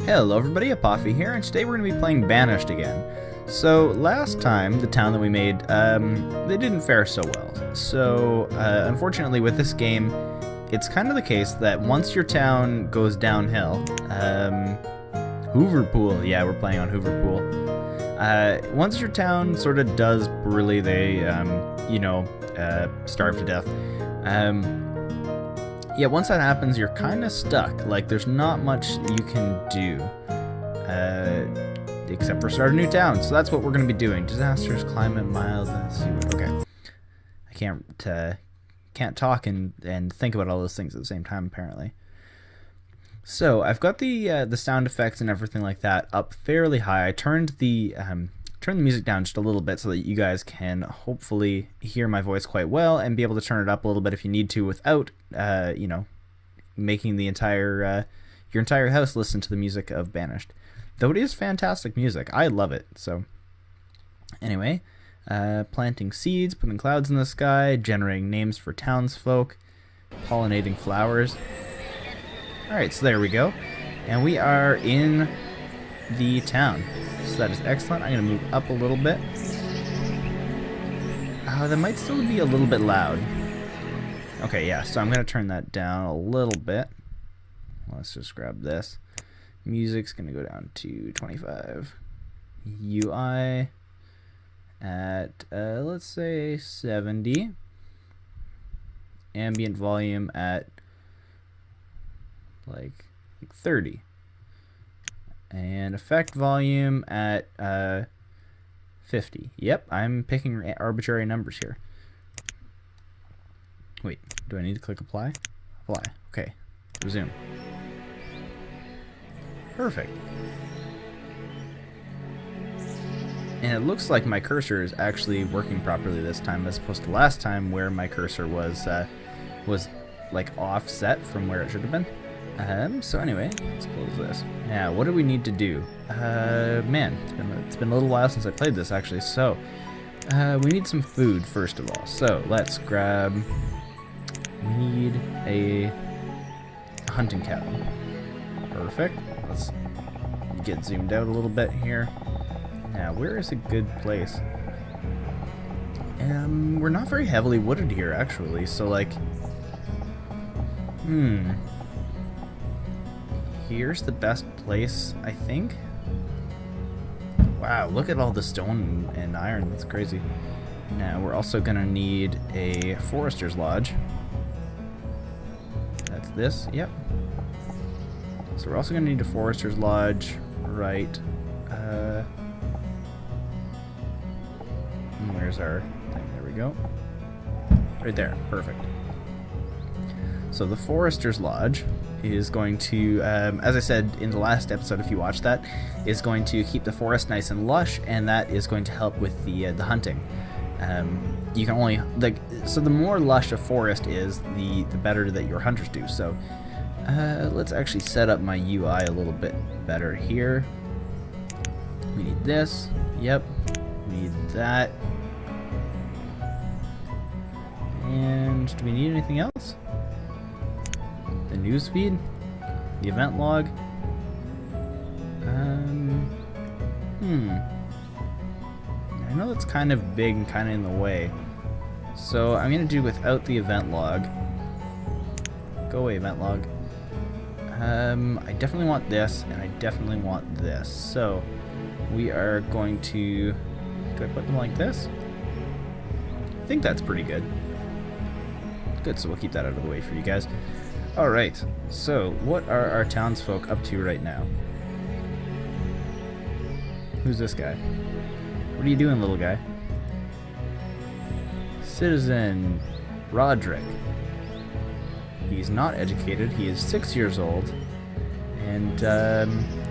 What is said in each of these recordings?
Hello everybody, Apophii here, and today we're going to be playing Banished again. So, last time, the town that we made, they didn't fare so well. So, unfortunately with this game, it's kind of the case that once your town goes downhill, Hooverpool, yeah, we're playing on Hooverpool. Once your town sort of does poorly, they, starve to death. Yeah, once that happens, you're kind of stuck. Like, there's not much you can do, except for start a new town. So that's what we're going to be doing. Disasters, climate, mild, okay. I can't talk and think about all those things at the same time, apparently. So I've got the sound effects and everything like that up fairly high. I turned the music down just a little bit so that you guys can hopefully hear my voice quite well and be able to turn it up a little bit if you need to without, making the your entire house listen to the music of Banished. Though it is fantastic music. I love it. So anyway, planting seeds, putting clouds in the sky, generating names for townsfolk, pollinating flowers. Alright, so there we go. And we are in the town. So that is excellent. I'm going to move up a little bit. That might still be a little bit loud. Okay, yeah, so I'm going to turn that down a little bit. Let's just grab this. Music's going to go down to 25. UI at, let's say, 70. Ambient volume at, like 30. And effect volume at 50. Yep, I'm picking arbitrary numbers here. Wait, do I need to click apply? Apply. Okay. Resume. Perfect. And it looks like my cursor is actually working properly this time, as opposed to last time where my cursor was like offset from where it should have been. So anyway, let's close this. Now, what do we need to do? Man, it's been a little while since I played this, actually. So, we need some food, first of all. So, let's grab... We need a hunting cabin. Perfect. Let's get zoomed out a little bit here. Now, where is a good place? We're not very heavily wooded here, actually. So, like... Here's the best place, I think. Wow, look at all the stone and iron. That's crazy. Now, we're also going to need a forester's lodge. That's this, yep. So we're also going to need a forester's lodge, right. Where's our thing? There we go. Right there, perfect. So the forester's lodge is going to, as I said in the last episode, if you watched that, is going to keep the forest nice and lush, and that is going to help with the hunting. You can only, so the more lush a forest is, the better that your hunters do. So let's actually set up my UI a little bit better here. We need this. Yep. We need that. And do we need anything else? The newsfeed, the event log. I know that's kind of big and kind of in the way, so I'm gonna do without the event log. Go away, event log. I definitely want this, and I definitely want this. So we are going to. Do I put them like this? I think that's pretty good. Good, so we'll keep that out of the way for you guys. Alright, so what are our townsfolk up to right now? Who's this guy? What are you doing, little guy? Citizen Roderick. He's not educated, he is 6 years old, and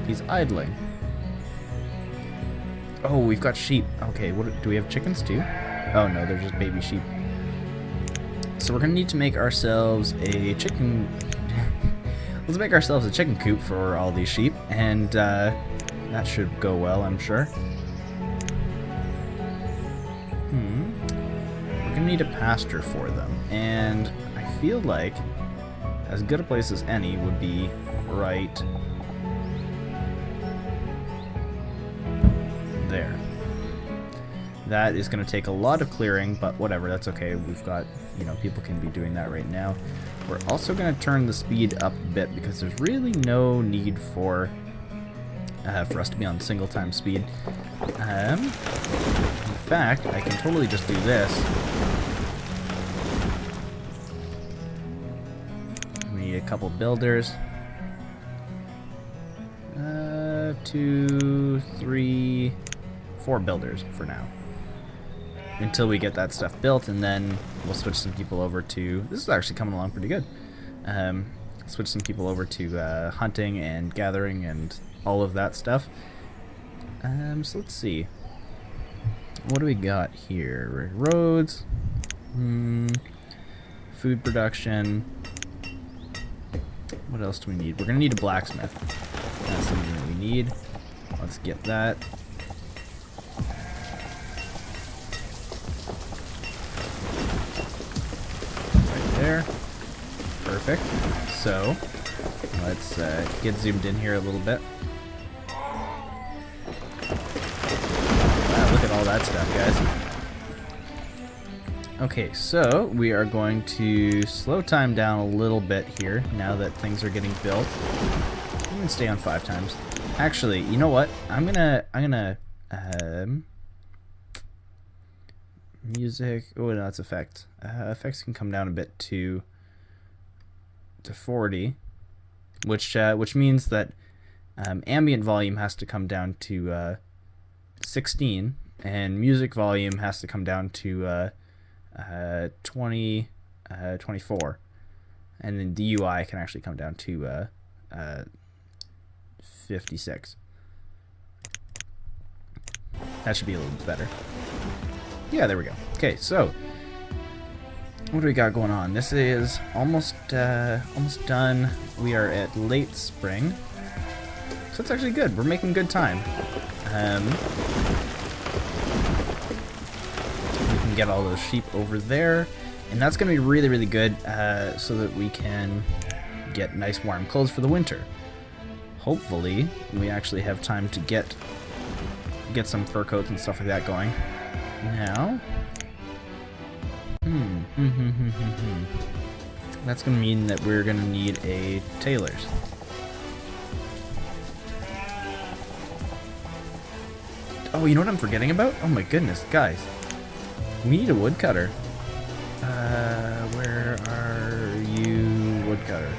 he's idling. Oh, we've got sheep. Okay, what do we have chickens too? Oh no, they're just baby sheep. So we're gonna need to make ourselves a chicken. Let's make ourselves a chicken coop for all these sheep, and that should go well, I'm sure. We're gonna need a pasture for them, and I feel like as good a place as any would be right there. That is going to take a lot of clearing, but whatever, that's okay. We've got, you know, people can be doing that right now. We're also going to turn the speed up a bit because there's really no need for us to be on single time speed. In fact, I can totally just do this. We need a couple builders. 2, 3, 4 builders for now. Until we get that stuff built, and then we'll switch some people over to... This is actually coming along pretty good. Switch some people over to hunting and gathering and all of that stuff. So let's see. What do we got here? Roads. Food production. What else do we need? We're going to need a blacksmith. That's something that we need. Let's get that. There. Perfect. So, let's get zoomed in here a little bit. Wow, look at all that stuff, guys. Okay, so we are going to slow time down a little bit here now that things are getting built. I'm gonna stay on 5 times. Actually, you know what? I'm gonna music. Oh no, that's effect. Effects can come down a bit to 40, which means that ambient volume has to come down to 16, and music volume has to come down to 24, and then DUI can actually come down to 56. That should be a little bit better. Yeah, there we go. Okay, so what do we got going on? This is almost done. We are at late spring, so it's actually good. We're making good time. We can get all those sheep over there, and that's going to be really, really good, so that we can get nice warm clothes for the winter. Hopefully, we actually have time to get some fur coats and stuff like that going. Now, that's going to mean that we're going to need a tailor's. Oh, you know what I'm forgetting about? Oh my goodness, guys. We need a woodcutter. Where are you, woodcutter?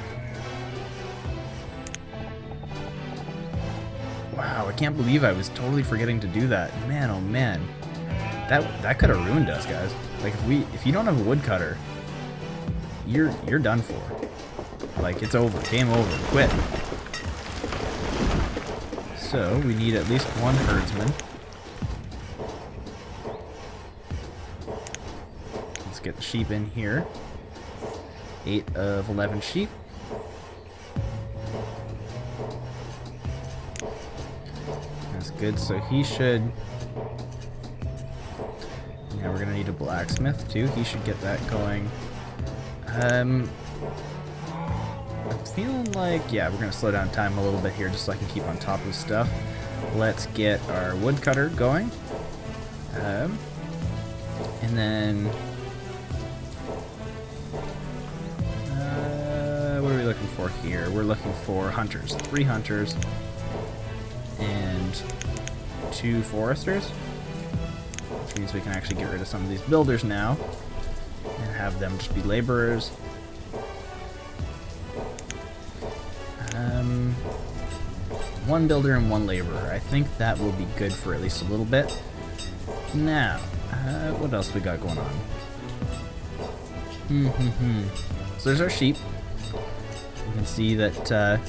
Wow, I can't believe I was totally forgetting to do that. Man, oh man. That could have ruined us, guys. Like if you don't have a woodcutter, you're done for. Like it's over. Game over. Quit. So we need at least one herdsman. Let's get the sheep in here. 8 of 11 sheep. That's good. So he should... Now we're gonna need a blacksmith too. He should get that going. I'm feeling like, yeah, we're gonna slow down time a little bit here just so I can keep on top of stuff. Let's get our woodcutter going. And then what are we looking for here? We're looking for hunters. 3 hunters and 2 foresters. Which means we can actually get rid of some of these builders now and have them just be laborers. 1 builder and 1 laborer. I think that will be good for at least a little bit. Now, what else we got going on? So there's our sheep. You can see that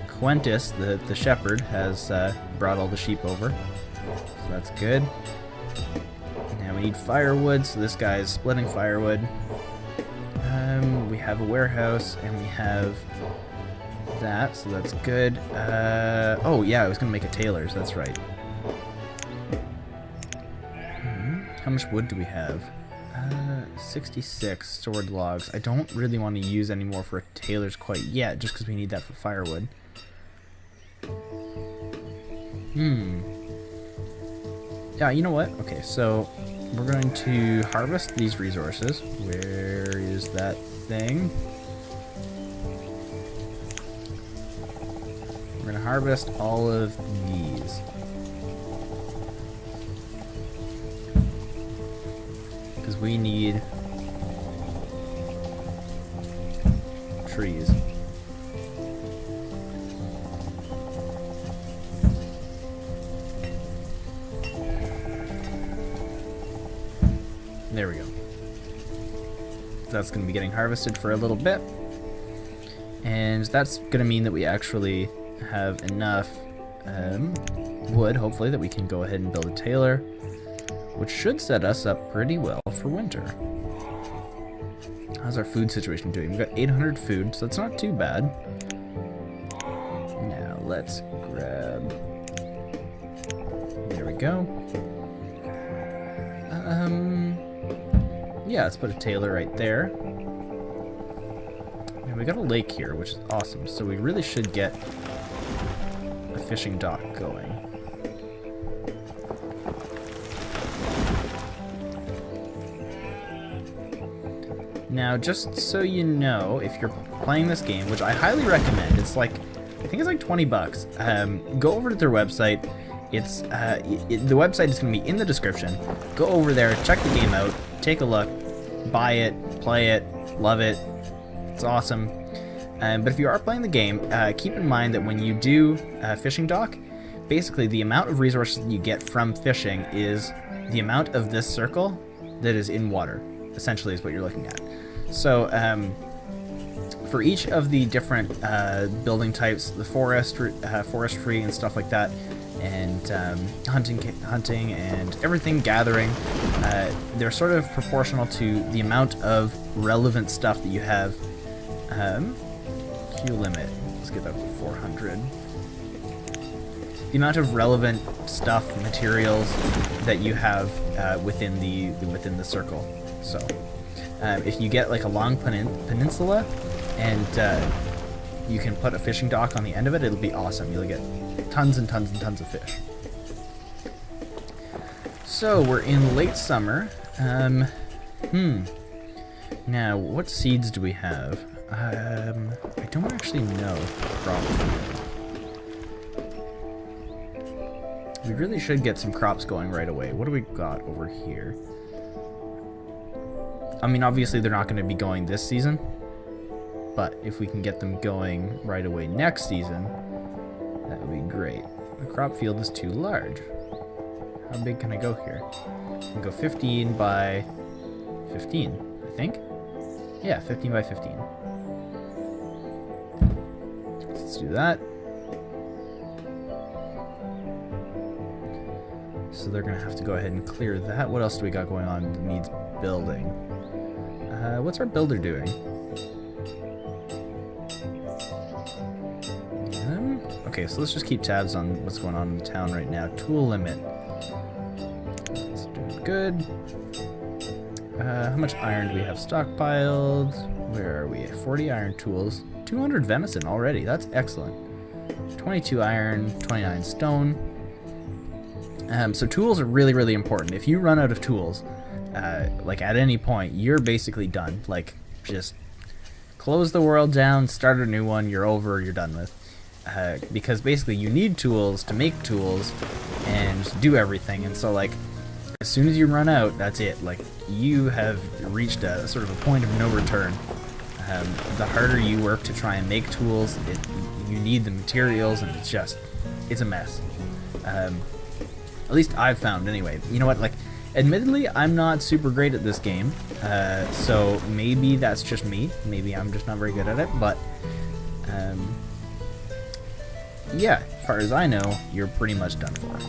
Quentis, the shepherd, has brought all the sheep over. So that's good. Now we need firewood, so this guy is splitting firewood. We have a warehouse, and we have that, so that's good. Oh yeah, I was gonna make a tailor's, that's right. How much wood do we have? 66 sword logs. I don't really want to use any more for a tailor's quite yet, just because we need that for firewood. Yeah, you know what? Okay, so we're going to harvest these resources. Where is that thing? We're going to harvest all of these. Because we need trees. There we go. That's going to be getting harvested for a little bit. And that's going to mean that we actually have enough wood, hopefully, that we can go ahead and build a tailor, which should set us up pretty well for winter. How's our food situation doing? We've got 800 food, so that's not too bad. Now let's grab... There we go. Yeah, let's put a tailor right there. And we got a lake here, which is awesome. So we really should get a fishing dock going. Now, just so you know, if you're playing this game, which I highly recommend, it's like, I think it's like 20 bucks. Go over to their website. It's the website is going to be in the description. Go over there, check the game out, take a look, buy it, play it, love it. It's awesome. But if you are playing the game, keep in mind that when you do fishing dock, basically the amount of resources that you get from fishing is the amount of this circle that is in water, essentially is what you're looking at. So for each of the different building types, the forestry and stuff like that, and hunting and everything gathering, they're sort of proportional to the amount of relevant stuff that you have. Queue limit, let's get that to 400. The amount of relevant stuff, materials that you have within the circle. So if you get like a long peninsula and you can put a fishing dock on the end of it, it'll be awesome. You'll get tons and tons and tons of fish. So we're in late summer. Now, what seeds do we have? I don't actually know. We really should get some crops going right away. What do we got over here? I mean, obviously they're not going to be going this season, but if we can get them going right away next season, that would be great. The crop field is too large. How big can I go here? I can go 15 by 15, I think. Yeah, 15 by 15. Let's do that. So they're going to have to go ahead and clear that. What else do we got going on that needs building? What's our builder doing? Okay, so let's just keep tabs on what's going on in the town right now. Tool limit. That's doing good. How much iron do we have stockpiled? Where are we? 40 iron tools. 200 venison already. That's excellent. 22 iron, 29 stone. So tools are really, really important. If you run out of tools, like at any point, you're basically done. Like, just close the world down, start a new one, you're over, you're done with. Because basically you need tools to make tools and do everything. And so, like, as soon as you run out, that's it. Like, you have reached a sort of a point of no return. The harder you work to try and make tools, you need the materials, and it's a mess. At least I've found, anyway. You know what, like, admittedly, I'm not super great at this game, so maybe that's just me. Maybe I'm just not very good at it, but, yeah, as far as I know, you're pretty much done for.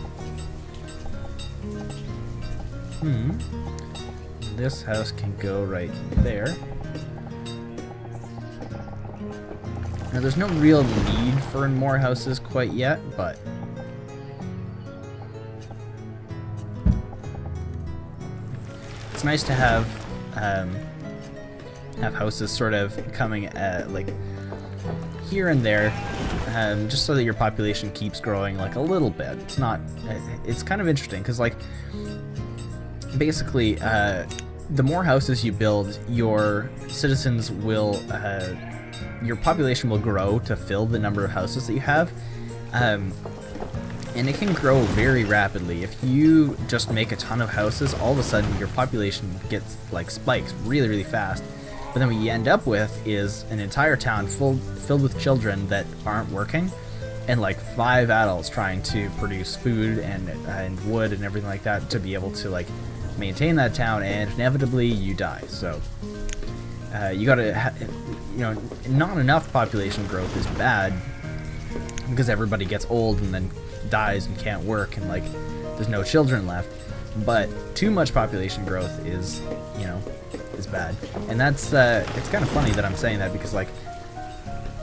This house can go right there. Now, there's no real need for more houses quite yet, but it's nice to have houses sort of coming like here and there just so that your population keeps growing like a little bit. It's not. It's kind of interesting because like basically the more houses you build, your citizens will your population will grow to fill the number of houses that you have. And it can grow very rapidly. If you just make a ton of houses, all of a sudden your population gets like spikes really, really fast. But then what you end up with is an entire town filled with children that aren't working, and like 5 adults trying to produce food and wood and everything like that to be able to like maintain that town, and inevitably you die. So you gotta, not enough population growth is bad because everybody gets old and then dies and can't work, and like there's no children left. But too much population growth is bad. And that's it's kind of funny that I'm saying that, because like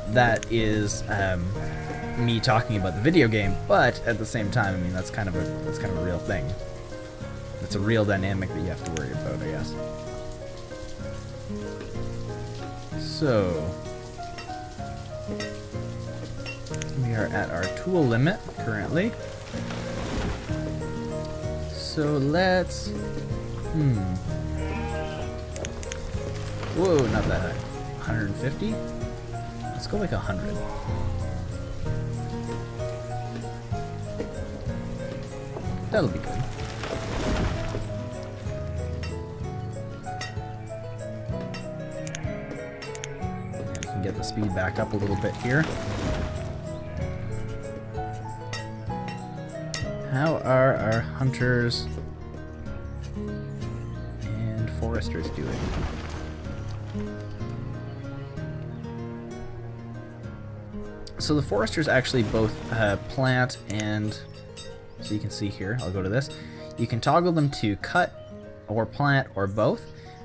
that is me talking about the video game, but at the same time, I mean, that's kind of a real thing. It's a real dynamic that you have to worry about, I guess. So we are at our tool limit currently. So let's... Whoa, not that high. 150? Let's go like 100. That'll be good. And we can get the speed back up a little bit here. How are our hunters and foresters doing? So the foresters actually both plant and, so you can see here, I'll go to this, you can toggle them to cut or plant or both.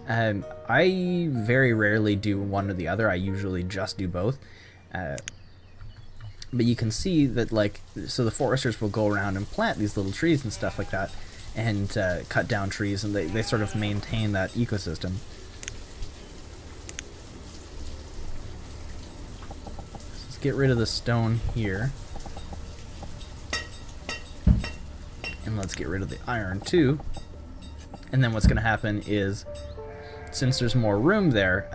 I very rarely do one or the other. I usually just do both. But you can see that, like, so the foresters will go around and plant these little trees and stuff like that, and cut down trees, and they sort of maintain that ecosystem. So let's get rid of the stone here. And let's get rid of the iron too. And then what's going to happen is, since there's more room there,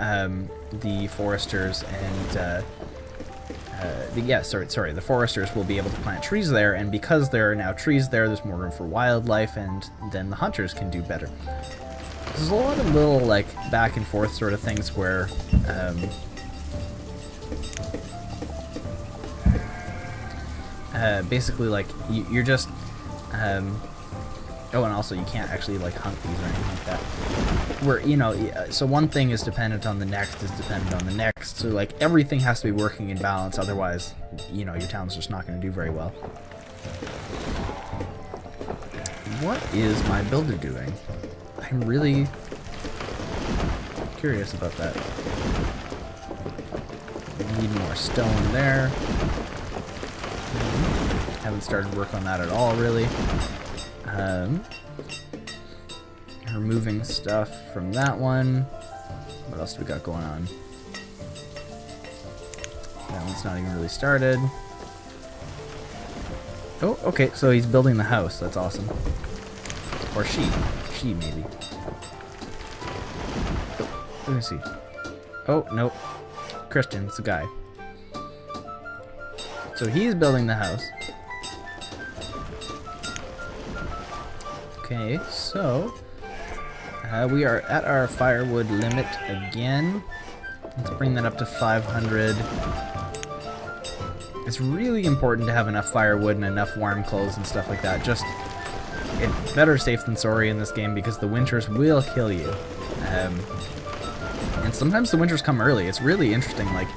the foresters and... the foresters will be able to plant trees there, and because there are now trees there, there's more room for wildlife, and then the hunters can do better. There's a lot of little, like, back and forth sort of things where, basically, like, you're just, oh, and also you can't actually, like, hunt these or anything like that. Where, so one thing is dependent on the next is dependent on the next. So, like, everything has to be working in balance. Otherwise, your town's just not going to do very well. What is my builder doing? I'm really curious about that. We need more stone there. Haven't started work on that at all, really. Removing stuff from that one. What else do we got going on? That one's not even really started. Oh, okay, so he's building the house. That's awesome. Or she. She, maybe. Oh, let me see. Oh, nope. Christian, it's a guy. So he's building the house. Okay, so... we are at our firewood limit again. Let's bring that up to 500. It's really important to have enough firewood and enough warm clothes and stuff like that. Just, it's better safe than sorry in this game, because the winters will kill you. And sometimes the winters come early. It's really interesting. Like,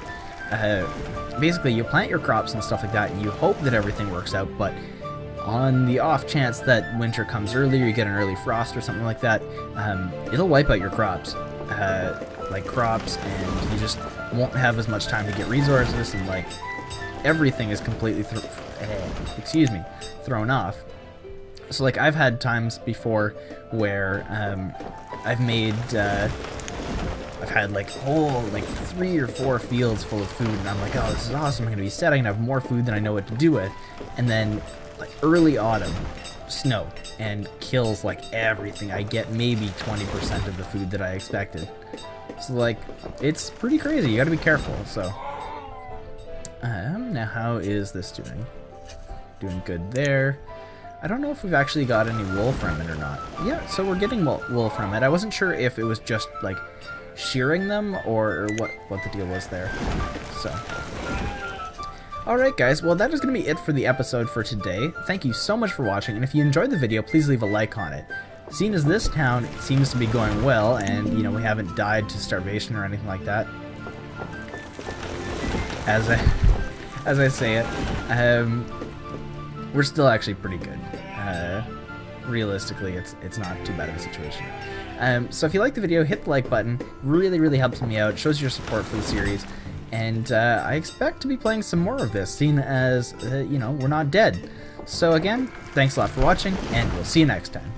basically you plant your crops and stuff like that, and you hope that everything works out, but on the off chance that winter comes early, or you get an early frost or something like that, it'll wipe out your crops. And you just won't have as much time to get resources, and like everything is completely thrown off. So like I've had times before where I've made I've had like whole like 3 or 4 fields full of food, and I'm like, oh, this is awesome. I'm gonna be set. I'm gonna have more food than I know what to do with. And then like early autumn, snow, and kills like everything. I get maybe 20% of the food that I expected. So like, it's pretty crazy. You gotta be careful. So now how is this doing? Doing good there. I don't know if we've actually got any wool from it or not. Yeah, so we're getting wool from it. I wasn't sure if it was just like shearing them or what the deal was there. So alright guys, well that is going to be it for the episode for today. Thank you so much for watching, and if you enjoyed the video, please leave a like on it. Seeing as this town seems to be going well, and you know, we haven't died to starvation or anything like that, as I say it, we're still actually pretty good. Realistically, it's not too bad of a situation. So if you like the video, hit the like button. Really helps me out, shows your support for the series, and I expect to be playing some more of this, seeing as you know, we're not dead. So again, thanks a lot for watching, and we'll see you next time.